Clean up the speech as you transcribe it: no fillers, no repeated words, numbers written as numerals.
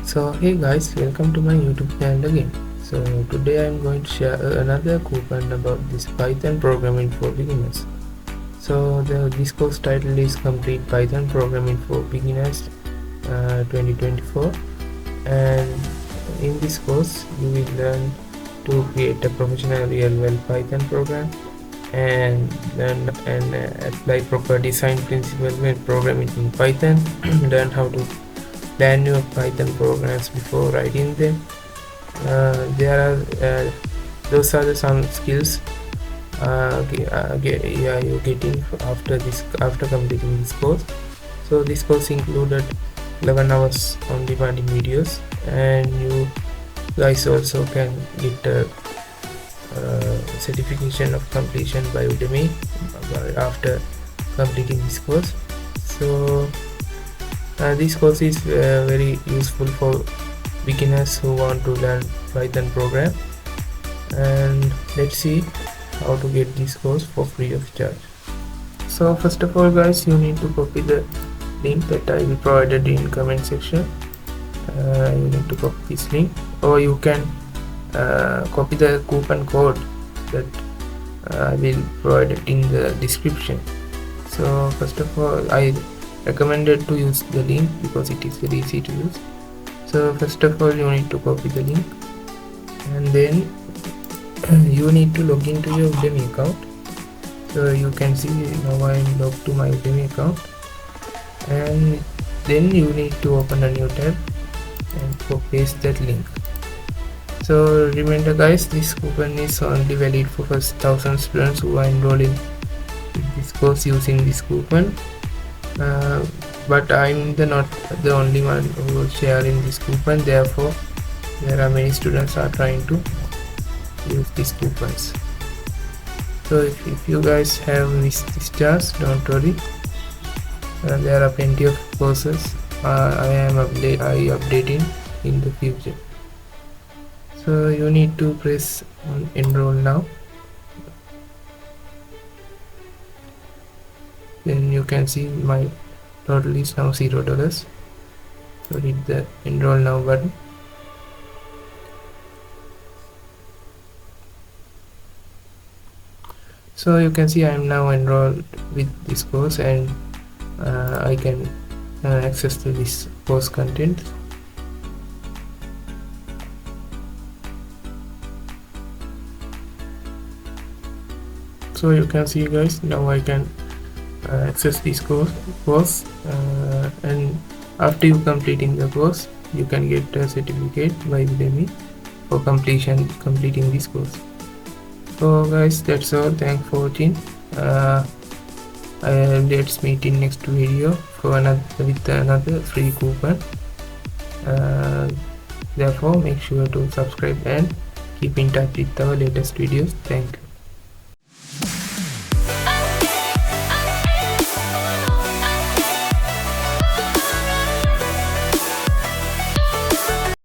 So hey guys, welcome to my YouTube channel again. So today I'm going to share another coupon about this Python programming for beginners. So this course title is Complete Python Programming for Beginners 2024, and in this course you will learn to create a professional real-world Python program and learn and apply proper design principles when programming in Python. Learn how to plan your Python programs before writing them. Those are some skills you're getting after completing this course. So this course included 11 hours on demanding videos, and you guys also can get a certification of completion by Udemy after completing this course. So this course is very useful for beginners who want to learn Python program, and let's see how to get this course for free of charge. So first of all guys, you need to copy the link that I will provided in comment section. You need to copy this link, or you can copy the coupon code that I will provide it in the description. So first of all, I recommended to use the link because it is very easy to use. So first of all, you need to copy the link, and then you need to log into your Udemy account. So you can see now I am logged to my Udemy account, and then you need to open a new tab and paste that link. So remember guys, this coupon is only valid for first 1,000 students who are enrolled in this course using this coupon. But I'm not the only one who is sharing this coupon, therefore there are many students are trying to use these coupons. So if you guys have missed this chance, don't worry, there are plenty of courses I updating in the future. So you need to press on enroll now. Then you can see my total is now $0. So hit the enroll now button. So you can see I am now enrolled with this course, and I can access to this course content. So you can see guys, now I can access this course, and after you completing the course, you can get a certificate by Udemy for completing this course. So guys, that's all. Thanks for watching. Let's meet in next video for another free coupon. Therefore make sure to subscribe and keep in touch with our latest videos. Thank you.